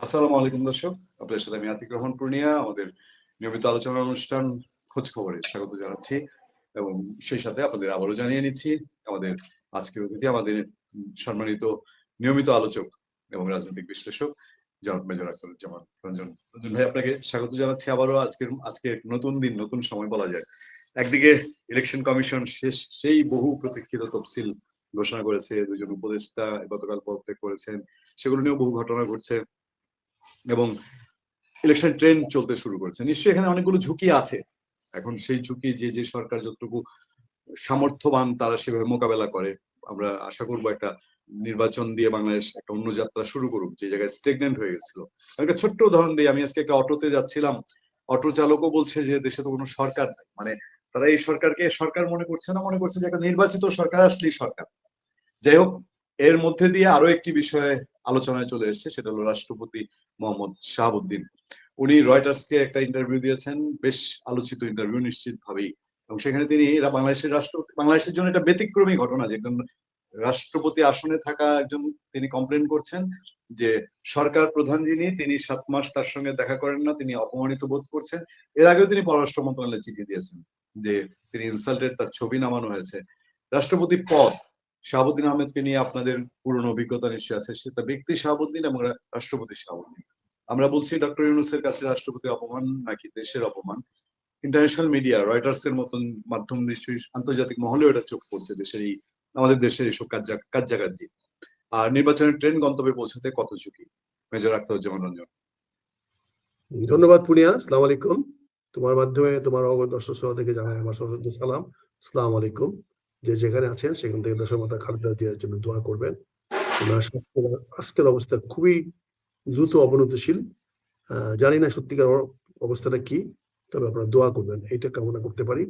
আসসালামু আলাইকুম দর্শক, আপনাদের সাথে আমি আতিক রহমান পূর্ণিয়া আমাদের নিয়মিত আলোচনা অনুষ্ঠান খোঁজ খবরে স্বাগত জানাচ্ছি এবং সেই সাথে আপনাদের আবারও জানিয়ে নিচ্ছি আমাদের আজকের অতিথি আমাদের সম্মানিত নিয়মিত আলোচক এবং রাজনৈতিক বিশ্লেষক জনাব মেজর আখতারুজ্জামান রঞ্জন। রঞ্জন ভাই, আপনাকে স্বাগত জানাচ্ছি আবারও। আজকে নতুন দিন, নতুন সময় বলা যায়। একদিকে ইলেকশন কমিশন সেই বহু প্রতীক্ষিত তফসিল ঘোষণা করেছে, দুজন উপদেষ্টা গতকাল পদত্যাগ করেছেন, সেগুলো নিয়েও বহু ঘটনা ঘটছে এবং ইলেকশন ট্রেন্ড চলতে শুরু করেছে। নিশ্চয়ই এখানে অনেকগুলো ঝুঁকি আছে। এখন সেই ঝুঁকি যে সরকার যতটুকু সামর্থ্যবান তারা সেভাবে মোকাবেলা করে। আমরা আশা করবো একটা নির্বাচন দিয়ে বাংলাদেশ একটা অন্য যাত্রা শুরু করুক, যে জায়গায় স্টেগনেন্ট হয়ে গেছিল। একটা ছোট্ট উদাহরণ দিই, আমি আজকে একটা অটোতে যাচ্ছিলাম, অটো চালকও বলছে যে দেশে তো কোনো সরকার নাই, মানে তারা এই সরকারকে সরকার মনে করছে না, মনে করছে যে একটা নির্বাচিত সরকার আসলেই সরকার। যাই হোক, এর মধ্যে দিয়ে আরো একটি বিষয়ে আলোচনায় চলে এসেছে, সেটা হলো রাষ্ট্রপতি মোহাম্মদ শাহাবুদ্দিন। উনি রয়টার্সকে একটা ইন্টারভিউ দিয়েছেন, বেশ আলোচিত ইন্টারভিউ নিশ্চিতভাবেই, এবং সেখানে তিনি বাংলাদেশের জন্য এটা ব্যতিক্রমী ঘটনা যে একজন রাষ্ট্রপতি আসনে থাকা একজন তিনি কমপ্লেন করছেন যে সরকার প্রধান যিনি, তিনি 7 মাস তার সঙ্গে দেখা করেন না, তিনি অপমানিত বোধ করছেন। এর আগেও তিনি পররাষ্ট্র মন্ত্রণালয়ে চিঠি দিয়েছেন যে তিনি ইনসাল্টেড, তার ছবি নামানো হয়েছে। রাষ্ট্রপতি পদ, শাহাবুদ্দিন আহমেদকে নিয়ে আপনাদের পুরনো অভিজ্ঞতা নিশ্চয় আছে। সেটা ব্যক্তি শাহাবুদ্দিন এবং রাষ্ট্রপতি শাহাবুদ্দিন। আমরা বলছি ডক্টর ইউনূসের কাছে রাষ্ট্রপতি অপমান নাকি দেশের অপমান। ইন্টারন্যাশনাল মিডিয়া, রয়টার্স এর মতন মাধ্যম নিশ্চয়ই আন্তর্জাতিক মহলেও এটা চোখ পড়ছে দেশের আমাদের দেশের এইসব কার্যাকার্যি। আর নির্বাচনের ট্রেন্ড গন্তব্যে পৌঁছাতে কত ঝুঁকি। মেজর আখতারুজ্জামান রঞ্জন। ধন্যবাদ পূর্ণিয়া, আসসালামু আলাইকুম। তোমার মাধ্যমে তোমার দর্শক শ্রোতাদেরকে জানাই আমার সশ্রদ্ধ সালাম। আসসালামু আলাইকুম। যে যেখানে আছেন সেখান থেকে দেশের মাতা খালেদা জিয়ার জন্য দোয়া করবেন। ওনার আজকের অবস্থা খুবই দ্রুত অবনতিশীল। জানি না সত্যিকার অবস্থাটা কি, তবে আপনারা দোয়া করবেন, এইটা কামনা করতে পারি।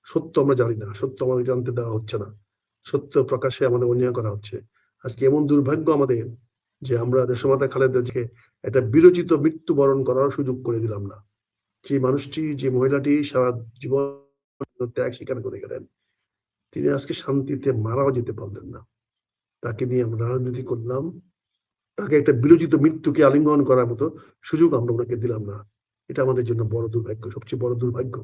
সত্য আমরা জানি না, সত্য আমাদের জানতে দেওয়া হচ্ছে না, সত্য প্রকাশে আমাদের অন্যায় করা হচ্ছে। আজকে এমন দুর্ভাগ্য আমাদের যে আমরা দেশমাতা খালেদা জিয়াকে একটা বিরচিত মৃত্যুবরণ করার সুযোগ করে দিলাম না। যে মানুষটি, যে মহিলাটি সারা জীবন ত্যাগ স্বীকার করে গেলেন, তিনি আজকে শান্তিতে মারাও যেতে পারলেন না। তাকে নিয়ে আমরা রাজনীতি করলাম, তাকে একটা বিরচিত মৃত্যুকে আলিঙ্গন করার মতো সুযোগ আমরা ওনাকে দিলাম না। এটা আমাদের জন্য বড় দুর্ভাগ্য, সবচেয়ে বড় দুর্ভাগ্য।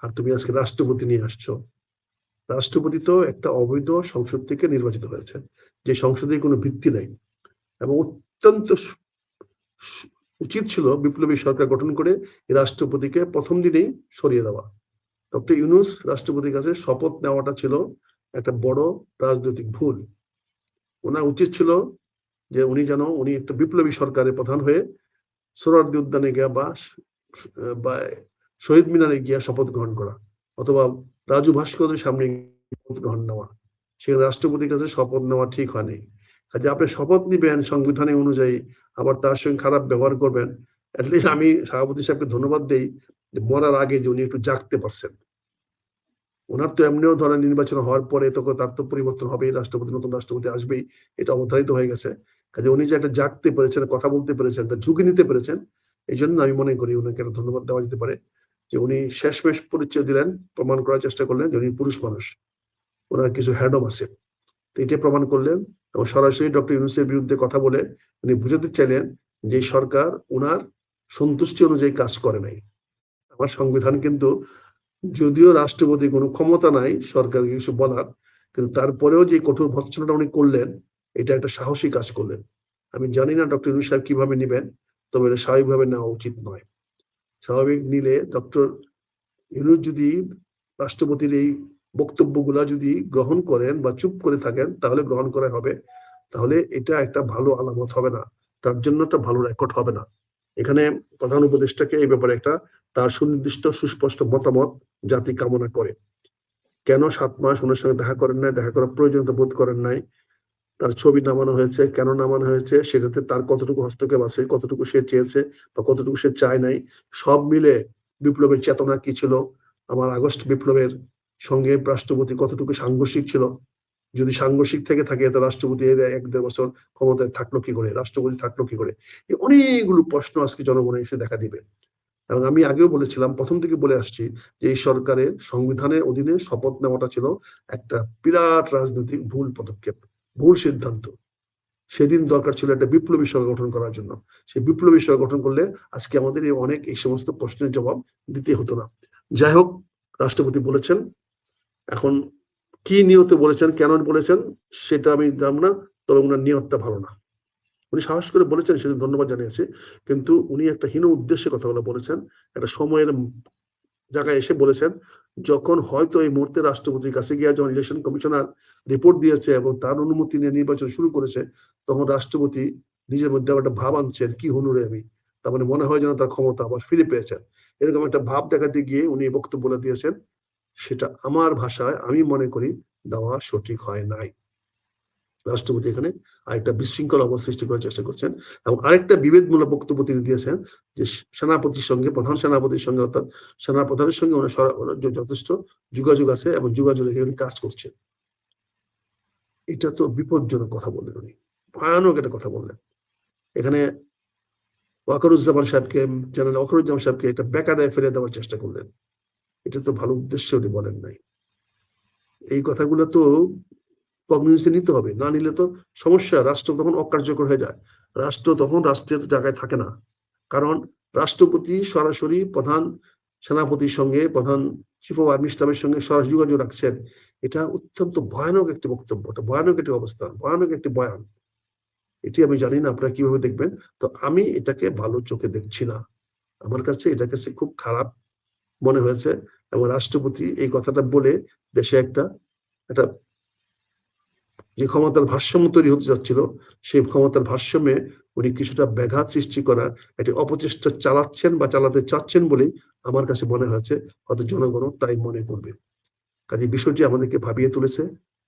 আর তুমি আজকে রাষ্ট্রপতি নিয়ে আসছো। রাষ্ট্রপতি তো একটা অবৈধ সংসদ থেকে নির্বাচিত হয়েছে, যে সংসদে কোনো ভিত্তি নাই, এবং অত্যন্ত উচিত ছিল বিপ্লবী সরকার গঠন করে এই রাষ্ট্রপতিকে প্রথম দিনেই সরিয়ে দেওয়া। ডক্টর ইউনূস রাষ্ট্রপতির কাছে শপথ নেওয়াটা ছিল একটা বড় রাজনৈতিক ভুল। ওনার উচিত ছিল যে উনি একটা বিপ্লবী সরকারের প্রধান হয়ে সোহরাওয়ার্দী উদ্যানে গিয়া বা শহীদ মিনারে গিয়া শপথ গ্রহণ করা, অথবা রাজু ভাস্করের সামনে শপথ গ্রহণ নেওয়া। সেখানে রাষ্ট্রপতির কাছে শপথ নেওয়া ঠিক হয়নি। যে আপনি শপথ নিবেন সংবিধানের অনুযায়ী, আবার তার সঙ্গে খারাপ ব্যবহার করবেন। অ্যাটলিস্ট আমি সভাপতি সাহেবকে ধন্যবাদ দেই যে মরার আগে যে উনি একটু জাগতে পারছেন। ওনার তো এমনিও ধরেন নির্বাচন হওয়ার পরে তো তার তো পরিবর্তন হবেই, নতুন রাষ্ট্রপতি আসবেই, এটা অবধারিত হয়ে গেছে। কাজে উনি যে একটা জাগতে পেরেছেন, কথা বলতে পেরেছেন, একটা ঝুঁকি নিতে পেরেছেন, এই জন্য আমি মনে করি ওনাকে একটা ধন্যবাদ দেওয়া যেতে পারে যে উনি শেষমেশ পরিচয় দিলেন, প্রমাণ করার চেষ্টা করলেন যে উনি পুরুষ মানুষ, ওনার কিছু হ্যাডম আছে, তো এটা প্রমাণ করলেন। এবং সরাসরি ডক্টর ইউনূসের বিরুদ্ধে কথা বলে উনি বুঝাতে চাইলেন যে সরকার ওনার সন্তুষ্টি অনুযায়ী কাজ করে নাই। আমার সংবিধান কিন্তু, যদিও রাষ্ট্রপতি কোনো ক্ষমতা নাই সরকারকে কিছু বলার, কিন্তু তারপরেও যে কঠোর ভৎসনাটা উনি করলেন, এটা একটা সাহসী কাজ করলেন। আমি জানি না ডক্টর ইউনূস সাহেব কিভাবে নিবেন, তবে এটা স্বাভাবিকভাবে নেওয়া উচিত নয়। স্বাভাবিক নিলে ডক্টর ইউনূস যদি রাষ্ট্রপতির এই বক্তব্যগুলা যদি গ্রহণ করেন বা চুপ করে থাকেন, তাহলে গ্রহণ করা হবে, তাহলে এটা একটা ভালো আলামত হবে না, তার জন্য একটা ভালো রেকর্ড হবে না। এখানে প্রধান উপদেষ্টাকে এই ব্যাপারে একটা তার সুনির্দিষ্ট সুস্পষ্ট মতামত জাতি কামনা করে। কেন 7 মাস ওনার সঙ্গে দেখা করেন নাই, দেখা করার প্রয়োজনীয়তা বোধ করেন নাই, তার ছবি নামানো হয়েছে, কেন নামানো হয়েছে, সেটাতে তার কতটুকু হস্তক্ষেপ আছে, কতটুকু সে চেয়েছে বা কতটুকু সে চায় নাই, সব মিলে বিপ্লবের চেতনা কি ছিল, আমার আগস্ট বিপ্লবের সঙ্গে রাষ্ট্রপতি কতটুকু সাংঘর্ষিক ছিল, যদি সাংঘর্ষিক থেকে থাকে তো রাষ্ট্রপতি 1-1.5 বছর ক্ষমতায় থাকলো কি করে, রাষ্ট্রপতি থাকলো কি করে, এই অনেকগুলো প্রশ্ন আজকে জনগণে এসে দেখা দিবে। এবং আমি আগেও বলেছিলাম, প্রথম থেকে বলে আসছি যে এই সরকারের সংবিধানের অধীনে শপথ নেওয়াটা ছিল একটা বিরাট রাজনৈতিক ভুল পদক্ষেপ, ভুল সিদ্ধান্ত। সেদিন দরকার ছিল একটা বিপ্লবী সরকার গঠন করার জন্য। সেই বিপ্লবী সরকার গঠন করলে আজকে আমাদের এই সমস্ত প্রশ্নের জবাব দিতে হতো না। যাই হোক, রাষ্ট্রপতি বলেছেন, এখন কি নিয়তে বলেছেন, কেন বলেছেন সেটা আমি জানব না, তবে ওনার নিয়তটা ভালো না। উনি সাহস করে বলেছেন, সেদিন ধন্যবাদ জানিয়েছি, কিন্তু উনি একটা হীন উদ্দেশ্যে কথাগুলো বলেছেন, একটা সময়ের জায়গায় এসে বলেছেন যখন হয়তো এই মুহূর্তে রাষ্ট্রপতির কাছে গিয়ে যখন ইলেকশন কমিশনার রিপোর্ট দিয়েছে এবং তার অনুমতি নিয়ে নির্বাচন শুরু করেছে, তখন রাষ্ট্রপতি নিজের মধ্যে আবার একটা ভাব আনছেন, কি হলো রে আমি, তার মানে মনে হয় যেন তার ক্ষমতা আবার ফিরে পেয়েছেন। এরকম একটা ভাব দেখাতে গিয়ে উনি বক্তব্য বলে দিয়েছেন, সেটা আমার ভাষায় আমি মনে করি দেওয়া সঠিক হয় নাই। রাষ্ট্রপতি এখানে আরেকটা বিশৃঙ্খলা অবস্থা সৃষ্টি করার চেষ্টা করছেন এবং আরেকটা বিভেদমূলক বক্তব্য তিনি দিয়েছেন যে সেনাপতির সঙ্গে, প্রধান সেনাপতির সঙ্গে, অর্থাৎ সেনা প্রধানের সঙ্গে ওনার যথেষ্ট যোগাযোগ আছে এবং যোগাযোগ রেখে উনি কাজ করছেন। এটা তো বিপজ্জনক কথা বললেন উনি, ভয়ানক একটা কথা বললেন। এখানে ওয়াকারুজ্জামান সাহেবকে, জেনারেল ওয়াকারুজ্জামান সাহেবকে একটা বেকায়দায় ফেলে দেওয়ার চেষ্টা করলেন। এটা তো ভালো উদ্দেশ্যে উনি বলেন নাই। এই কথাগুলো তো কগনিজেন্সে নিতে হবে, না নিলে তো সমস্যা, রাষ্ট্র তখন অকার্যকর হয়ে যায়, রাষ্ট্র তখন রাষ্ট্রের জায়গায় থাকে না। কারণ রাষ্ট্রপতি সরাসরি প্রধান সেনাপতির সঙ্গে, প্রধান চিফ অফ আর্মি স্টাফের সঙ্গে সরাসরি যোগাযোগ রাখছেন। এটা অত্যন্ত ভয়ানক একটি বক্তব্য, এটা ভয়ানক একটি অবস্থান, ভয়ানক একটি বয়ান। এটি আমি জানি না আপনারা কিভাবে দেখবেন, তো আমি এটাকে ভালো চোখে দেখছি না। আমার কাছে এটা কাছে খুব খারাপ মনে হয়েছে এবং রাষ্ট্রপতি এই কথাটা বলে দেশে একটা একটা যে ক্ষমতার ভারসাম্য তৈরি হতে যাচ্ছিল, সেই ক্ষমতার ভারসাম্যে উনি কিছুটা ব্যাঘাত সৃষ্টি করার একটি অপচেষ্টা চালাচ্ছেন বা চালাতে চাচ্ছেন বলেই আমার কাছে মনে হয়েছে, হয়তো জনগণও তাই মনে করবে। কাজে বিষয়টি আমাদেরকে ভাবিয়ে তুলেছে।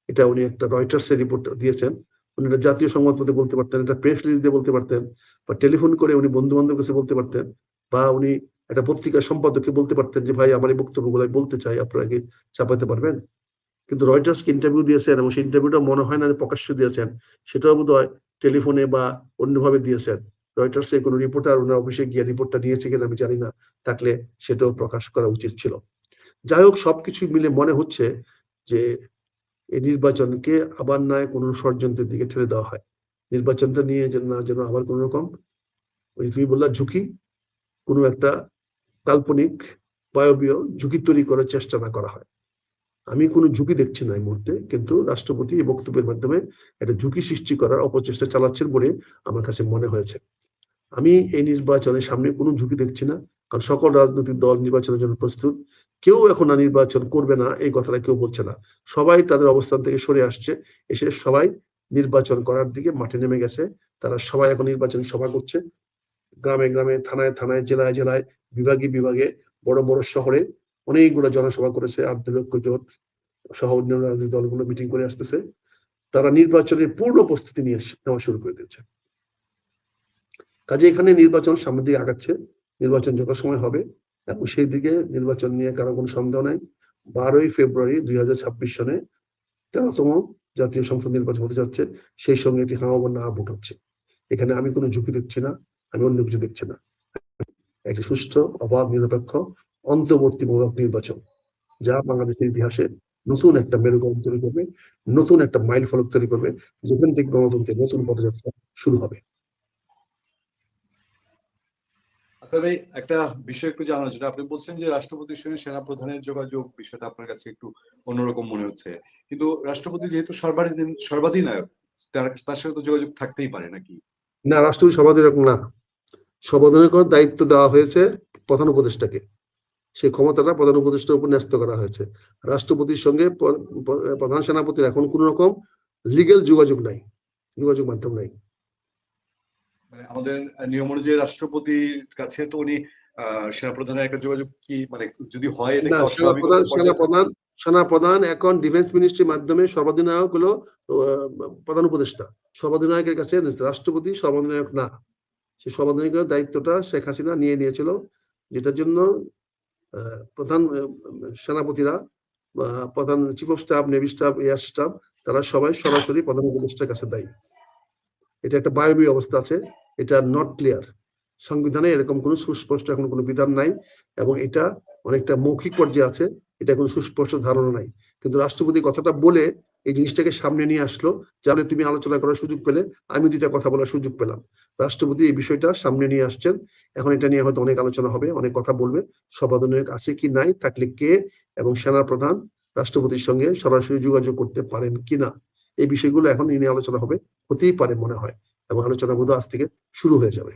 এটা উনি একটা রয়টার্সের রিপোর্ট দিয়েছেন, উনি একটা জাতীয় সংবাদপত্রে বলতে পারতেন, একটা প্রেস রিলিজ দিয়ে বলতে পারতেন, বা টেলিফোন করে উনি বন্ধু বান্ধব কাছে বলতে পারতেন, বা উনি একটা পত্রিকার সম্পাদককে বলতে পারতেন যে ভাই আমার এই বক্তব্যগুলো বলতে চাই, আপনারা কি চাপাতে পারবেন। কিন্তু রয়টার্সকে ইন্টারভিউ দিয়েছেন এবং সেই ইন্টারভিউটা মনে হয় না যে প্রকাশ্যে দিয়েছেন, সেটাও বোধহয় টেলিফোনে বা অন্যভাবে দিয়েছেন। রয়টার্সে কোনো রিপোর্টার ওনার অফিসে গিয়ে রিপোর্টটা নিয়েছে কিনা আমি জানি না, থাকলে সেটাও প্রকাশ করা উচিত ছিল। যাই হোক, সবকিছু মিলে মনে হচ্ছে যে এই নির্বাচনকে আবার নয় কোনো ষড়যন্ত্রের দিকে ঠেলে দেওয়া হয়। নির্বাচনটা নিয়ে যেন আবার কোন রকম, ওই তুমি বললা ঝুঁকি, কোনো একটা কাল্পনিক বায়বীয় ঝুঁকি তৈরি করার চেষ্টা না করা হয়। আমি কোনো ঝুঁকি দেখছি না এই মুহূর্তে, কিন্তু রাষ্ট্রপতি এই বক্তব্যের মাধ্যমে একটা ঝুঁকি সৃষ্টি করার অপচেষ্টা চালাচ্ছেন বলে আমার কাছে মনে হয়েছে। আমি এই নির্বাচনের সামনে কোনো ঝুঁকি দেখছি না, কারণ সকল রাজনৈতিক দল নির্বাচনের জন্য প্রস্তুত। কেউ এখন আর নির্বাচন করবে না এই কথাটা কেউ বলছে না, সবাই তাদের অবস্থান থেকে সরে আসছে, এসে সবাই নির্বাচন করার দিকে মাঠে নেমে গেছে। তারা সবাই এখন নির্বাচনী সভা করছে, গ্রামে গ্রামে, থানায় থানায়, জেলায় জেলায়, বিভাগে বিভাগে, বড় বড় শহরে অনেকগুলো জনসভা করেছে। 8 লক্ষ জোট সহ অন্যান্য রাজনৈতিক দলগুলো মিটিং করে আসতেছে। তারা নির্বাচনের পূর্ণ প্রস্তুতি নেওয়া শুরু করে দিয়েছে। কাজে এখানে নির্বাচন সামনের দিকে আগাচ্ছে, নির্বাচন যত সময় হবে এবং সেই দিকে নির্বাচন নিয়ে কারো কোনো সন্দেহ নাই। 12ই ফেব্রুয়ারি 2026 সনে 13তম জাতীয় সংসদ নির্বাচন হতে যাচ্ছে, সেই সঙ্গে একটি হ্যাঁ বা না ভোট হচ্ছে। এখানে আমি কোনো ঝুঁকি দেখছি না, আমি অন্য কিছু দেখছি না। একটি সুষ্ঠু, অবাধ, নিরপেক্ষ, অন্তর্বর্তীমূলক নির্বাচন, যা বাংলাদেশের ইতিহাসে নতুন একটা মেরুকরণ তৈরি করবে, নতুন একটা মাইল ফলক তৈরি করবে, যেখান থেকে গণতন্ত্রের নতুন পদযাত্রা শুরু হবে। তবে একটা বিষয় একটু জানার জন্য, আপনি বলছেন যে রাষ্ট্রপতির সঙ্গে সেনাপ্রধানের যোগাযোগ বিষয়টা আপনার কাছে একটু অন্যরকম মনে হচ্ছে, কিন্তু রাষ্ট্রপতি যেহেতু সর্বাধিনায়ক, তার সাথে তো যোগাযোগ থাকতেই পারে নাকি? না, রাষ্ট্রপতি সর্বাধিনায়ক না, সর্বাধিনায়কের দায়িত্ব দেওয়া হয়েছে প্রধান উপদেষ্টাকে, সেই ক্ষমতাটা প্রধান উপদেষ্টার উপর ন্যস্ত করা হয়েছে। রাষ্ট্রপতির সঙ্গে প্রধান সেনাপতির এখন কোন রকম লিগ্যাল যোগাযোগ নাই, যোগাযোগ মাধ্যম নাই। মানে আমাদের নিয়ম অনুযায়ী রাষ্ট্রপতির কাছে তো উনি সেনাপ্রধানের একটা যোগাযোগ কি, মানে যদি হয় এটা না, কি অস্বাভাবিকতার পর্যায়ে থাকে? সেনাপ্রধান এখন ডিফেন্স মিনিস্ট্রির মাধ্যমে সর্বাধিনায়ক হলো প্রধান উপদেষ্টা, সর্বাধিনায়কের কাছে রাষ্ট্রপতি সর্বাধিনায়ক না। সেই সর্বাধিনায়কের দায়িত্বটা শেখ হাসিনা নিয়ে নিয়েছিল, যেটার জন্য প্রধান সেনাপতিরা, প্রধান chief of staff, navy staff, air staff, তারা সবাই সরাসরি প্রধান উপদেষ্টার কাছে দায়ী। এটা একটা বায়বীয় অবস্থা আছে, এটা নট ক্লিয়ার। সংবিধানে এরকম কোনো সুস্পষ্ট এখন কোনো বিধান নাই এবং এটা অনেকটা মৌখিক পর্যায়ে আছে, এটা কোনো সুস্পষ্ট ধারণা নাই। কিন্তু রাষ্ট্রপতি কথাটা বলে এই জিনিসটাকে সামনে নিয়ে আসলো, যাহলে তুমি আলোচনা করার সুযোগ পেলে, আমি দুইটা কথা বলার সুযোগ পেলাম। রাষ্ট্রপতি এই বিষয়টা সামনে নিয়ে আসছেন। এখন এটা নিয়ে হয়তো অনেক আলোচনা হবে, অনেক কথা বলবে। সভাপতির আছে কি নাই, থাকলে কে এবং সেনা প্রধান রাষ্ট্রপতির সঙ্গে সরাসরি যোগাযোগ করতে পারেন কিনা, এই বিষয়গুলো এখন নিয়ে আলোচনা হবে, হতেই পারে মনে হয়, এবং আলোচনা বোধহয় আজ থেকে শুরু হয়ে যাবে।